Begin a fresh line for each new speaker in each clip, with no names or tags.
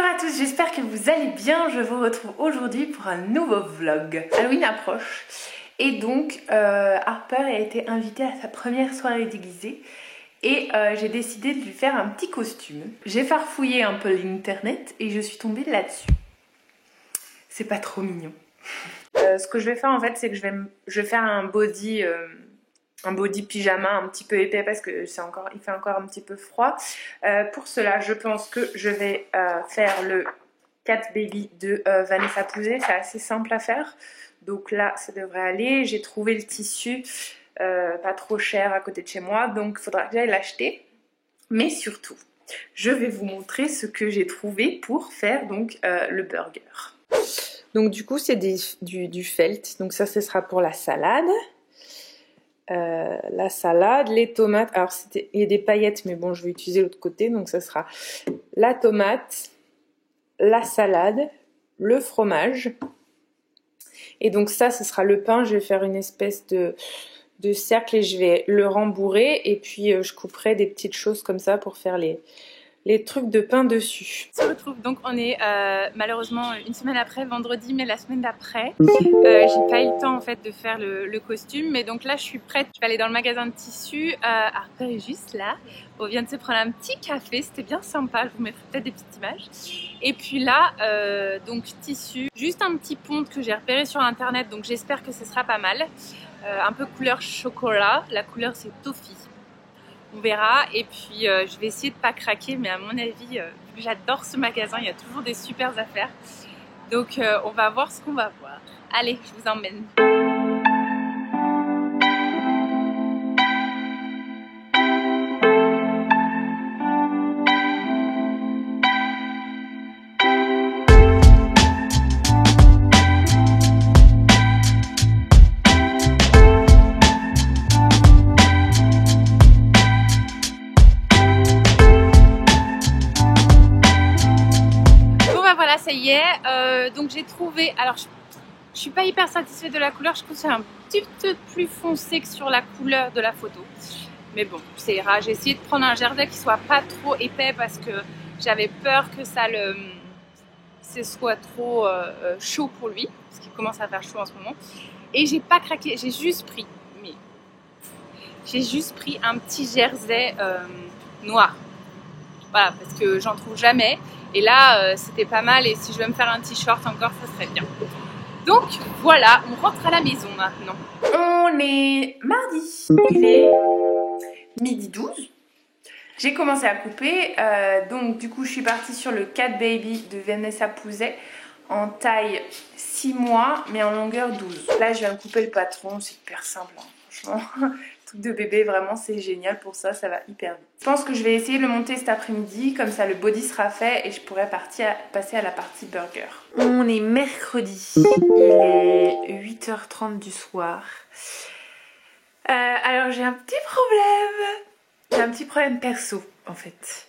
Bonjour à tous, j'espère que vous allez bien. Je vous retrouve aujourd'hui pour un nouveau vlog. Halloween approche et donc Harper a été invitée à sa première soirée déguisée et j'ai décidé de lui faire un petit costume. J'ai farfouillé un peu l'internet et je suis tombée là-dessus. C'est pas trop mignon. Ce que je vais faire en fait, c'est que je vais faire un body pyjama un petit peu épais parce que il fait encore un petit peu froid. Pour cela, je pense que je vais faire le Cat Baby de Vanessa Pouzet. C'est assez simple à faire. Donc là, ça devrait aller. J'ai trouvé le tissu pas trop cher à côté de chez moi. Donc il faudra que j'aille l'acheter. Mais surtout, je vais vous montrer ce que j'ai trouvé pour faire donc le burger. Donc du coup, c'est du felt. Donc ça, ce sera pour la salade. Les tomates, alors il y a des paillettes mais bon je vais utiliser l'autre côté, donc ça sera la tomate, la salade, le fromage et donc ça ce sera le pain. Je vais faire une espèce de cercle et je vais le rembourrer et puis je couperai des petites choses comme ça pour faire les trucs de pain dessus. On se retrouve donc, on est malheureusement une semaine après, vendredi, mais la semaine d'après. J'ai pas eu le temps en fait de faire le costume, mais donc là je suis prête. Je vais aller dans le magasin de tissus. Harper est juste là. On vient de se prendre un petit café, c'était bien sympa. Je vous mettrai peut-être des petites images. Et puis là, donc tissu, juste un petit ponte que j'ai repéré sur internet, donc j'espère que ce sera pas mal. Un peu couleur chocolat, la couleur c'est toffee. On verra et puis je vais essayer de pas craquer, mais à mon avis j'adore ce magasin, il y a toujours des super affaires, donc on va voir ce qu'on va voir. Allez, je vous emmène. Ça y est, donc j'ai trouvé, alors je suis pas hyper satisfaite de la couleur, je trouve que c'est un petit peu plus foncé que sur la couleur de la photo, mais bon, ça ira. J'ai essayé de prendre un jersey qui soit pas trop épais parce que j'avais peur que ce soit trop chaud pour lui, parce qu'il commence à faire chaud en ce moment, et j'ai pas craqué, j'ai juste pris un petit jersey noir, voilà, parce que j'en trouve jamais. Et là, c'était pas mal. Et si je veux me faire un t-shirt encore, ça serait bien. Donc voilà, on rentre à la maison maintenant. On est mardi. Il est midi 12. J'ai commencé à couper. Donc du coup, je suis partie sur le Cat Baby de Vanessa Pouzet en taille 6 mois, mais en longueur 12. Là, je viens de couper le patron. C'est hyper simple, hein, franchement. De bébé, vraiment c'est génial pour ça, ça va hyper vite. Je pense que je vais essayer de le monter cet après-midi, comme ça le body sera fait et je pourrai passer à la partie burger. On est mercredi, il est 8h30 du soir. Alors j'ai un petit problème perso en fait.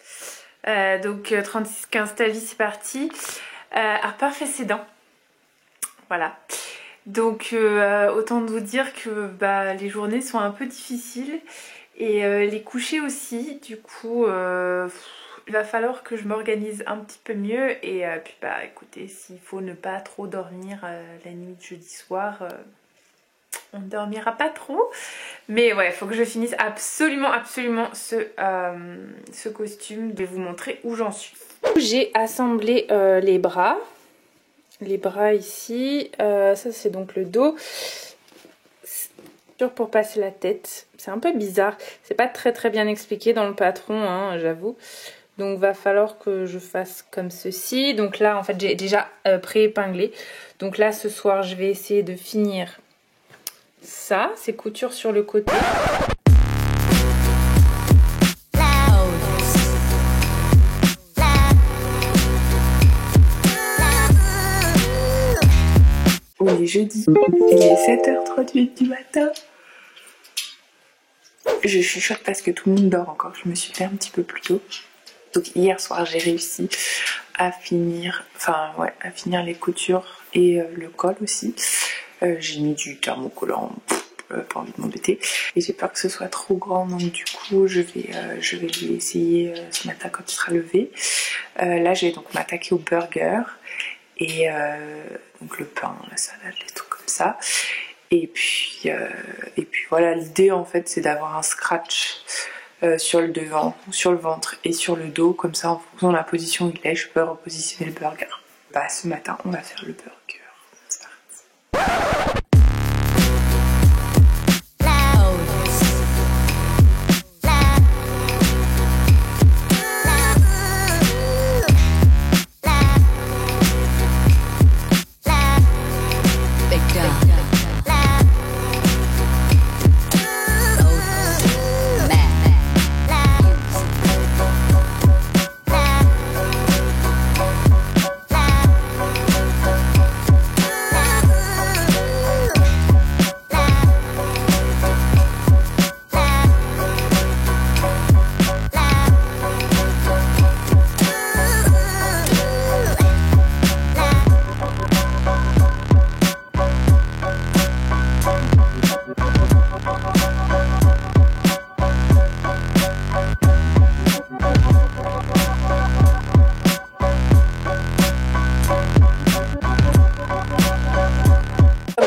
Donc 36-15 ta vie, c'est parti. Harper fait ses dents, voilà. Donc autant de vous dire que les journées sont un peu difficiles et les couchers aussi. Du coup il va falloir que je m'organise un petit peu mieux et puis écoutez, s'il faut ne pas trop dormir la nuit de jeudi soir, on ne dormira pas trop. Mais ouais, il faut que je finisse absolument ce costume. Je vais vous montrer où j'en suis. J'ai assemblé les bras. Les bras ici, ça c'est donc le dos, pour passer la tête. C'est un peu bizarre, c'est pas très bien expliqué dans le patron, hein, j'avoue. Donc va falloir que je fasse comme ceci. Donc là en fait j'ai déjà pré-épinglé. Donc là ce soir je vais essayer de finir ça, ces coutures sur le côté. On est jeudi, il est 7h38 du matin. Je chuchote parce que tout le monde dort encore, je me suis fait un petit peu plus tôt. Donc hier soir j'ai réussi à finir, les coutures et le col aussi. J'ai mis du thermocollant,
pas envie de m'embêter. Et j'ai peur que ce soit trop grand, donc du coup je vais lui essayer ce matin quand il sera levé. Là je vais donc m'attaquer au burger et donc le pain, la salade, les trucs comme ça. Et puis voilà, l'idée en fait c'est d'avoir un scratch sur le devant, sur le ventre et sur le dos, comme ça en fonction de la position où il est, je peux repositionner le burger. Bah ce matin on va faire le burger. C'est parti.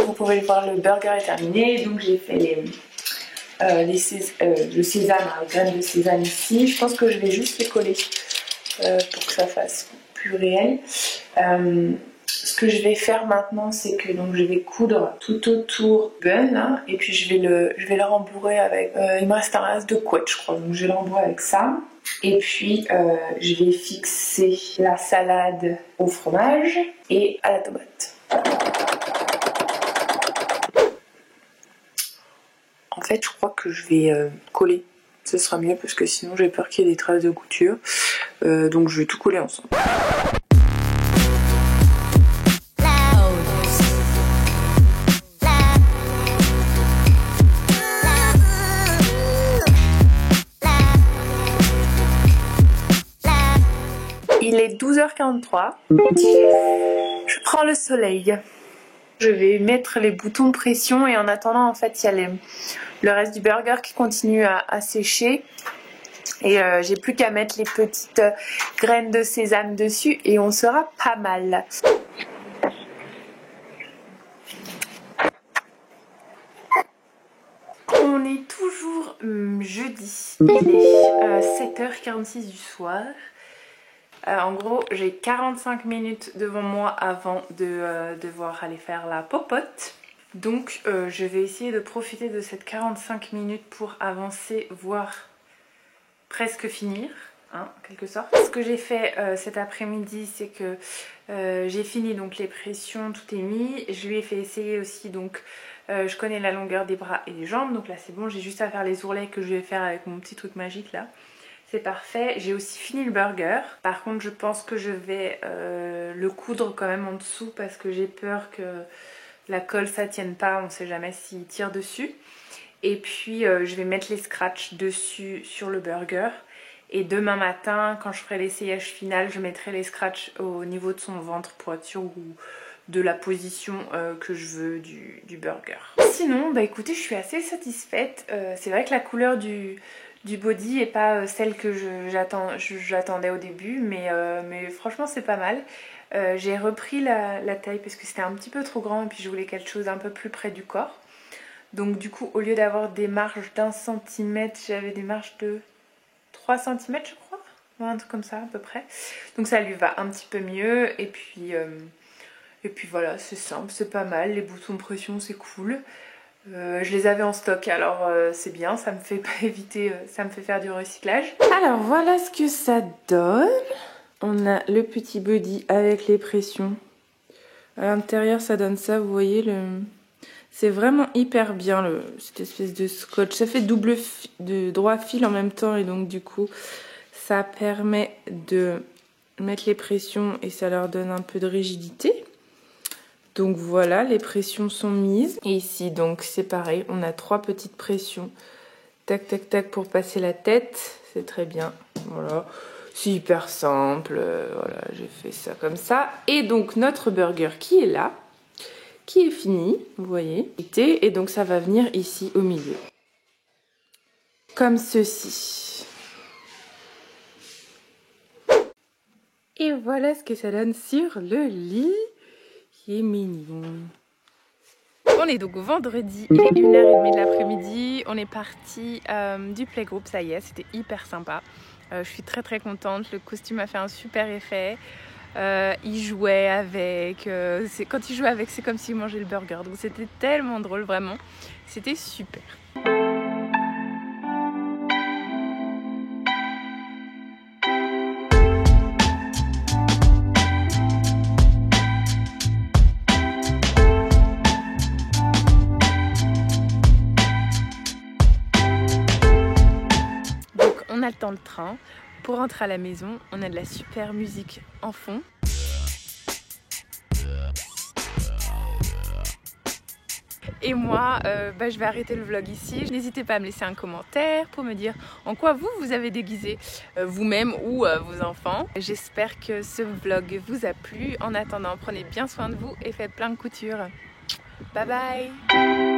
Vous pouvez le voir, le burger est terminé, donc j'ai fait le sésame, les graines de sésame ici. Je pense que je vais juste les coller pour que ça fasse plus réel. Ce que je vais faire maintenant, c'est que donc je vais coudre tout autour du bun hein, et puis je vais le rembourrer avec. Il me reste un reste de couette, je crois, donc je vais le rembourrer avec ça. Et puis je vais fixer la salade au fromage et à la tomate. En fait, je crois que je vais coller. Ce sera mieux parce que sinon j'ai peur qu'il y ait des traces de couture. Donc je vais tout coller ensemble. Il est 12h43. Je prends le soleil. Je vais mettre les boutons pression et en attendant en fait il y a le reste du burger qui continue à sécher. Et j'ai plus qu'à mettre les petites graines de sésame dessus et on sera pas mal. On est toujours jeudi. Il est 7h46 du soir. En gros, j'ai 45 minutes devant moi avant de devoir aller faire la popote. Donc je vais essayer de profiter de cette 45 minutes pour avancer, voire presque finir, hein, en quelque sorte. Ce que j'ai fait cet après-midi, c'est que j'ai fini donc les pressions, tout est mis. Je lui ai fait essayer aussi, donc je connais la longueur des bras et des jambes, donc là c'est bon, j'ai juste à faire les ourlets que je vais faire avec mon petit truc magique là. C'est parfait. J'ai aussi fini le burger. Par contre, je pense que je vais le coudre quand même en dessous parce que j'ai peur que la colle ça tienne pas. On sait jamais s'il tire dessus. Et puis, je vais mettre les scratchs dessus sur le burger. Et demain matin, quand je ferai l'essayage final, je mettrai les scratchs au niveau de son ventre pour être sûre de la position que je veux du burger. Sinon, bah écoutez, je suis assez satisfaite. C'est vrai que la couleur du body est pas celle que j'attendais au début, mais franchement c'est pas mal. J'ai repris la taille parce que c'était un petit peu trop grand et puis je voulais quelque chose un peu plus près du corps. Donc du coup, au lieu d'avoir des marges d'1 centimètre, j'avais des marges de 3 cm je crois, un truc comme ça à peu près. Donc ça lui va un petit peu mieux et puis voilà, c'est simple, c'est pas mal, les boutons pression c'est cool. Je les avais en stock, alors c'est bien, ça me fait pas éviter, ça me fait faire du recyclage. Alors voilà ce que ça donne. On a le petit body avec les pressions. À l'intérieur ça donne ça, vous voyez, c'est vraiment hyper bien cette espèce de scotch. Ça fait de droit fil en même temps et donc du coup ça permet de mettre les pressions et ça leur donne un peu de rigidité. Donc voilà, les pressions sont mises. Et ici, donc c'est pareil, on a 3 petites pressions. Tac, tac, tac pour passer la tête. C'est très bien. Voilà, c'est hyper simple. Voilà, j'ai fait ça comme ça. Et donc notre burger qui est là,
qui est fini, vous voyez. Et donc ça va venir ici au milieu. Comme ceci. Et voilà ce que ça donne sur le lit. Qui est mignon. On est donc vendredi, il est 1h30 de l'après-midi. On est parti du playgroup, ça y est, c'était hyper sympa. Je suis très contente, le costume a fait un super effet. Il jouait avec, quand il jouait avec, c'est comme s'il mangeait le burger. Donc c'était tellement drôle, vraiment. C'était super. On attend le train pour rentrer à la maison. On a de la super musique en fond. Et moi, je vais arrêter le vlog ici. N'hésitez pas à me laisser un commentaire pour me dire en quoi vous avez déguisé vous-même ou vos enfants. J'espère que ce vlog vous a plu. En attendant, prenez bien soin de vous et faites plein de couture. Bye bye!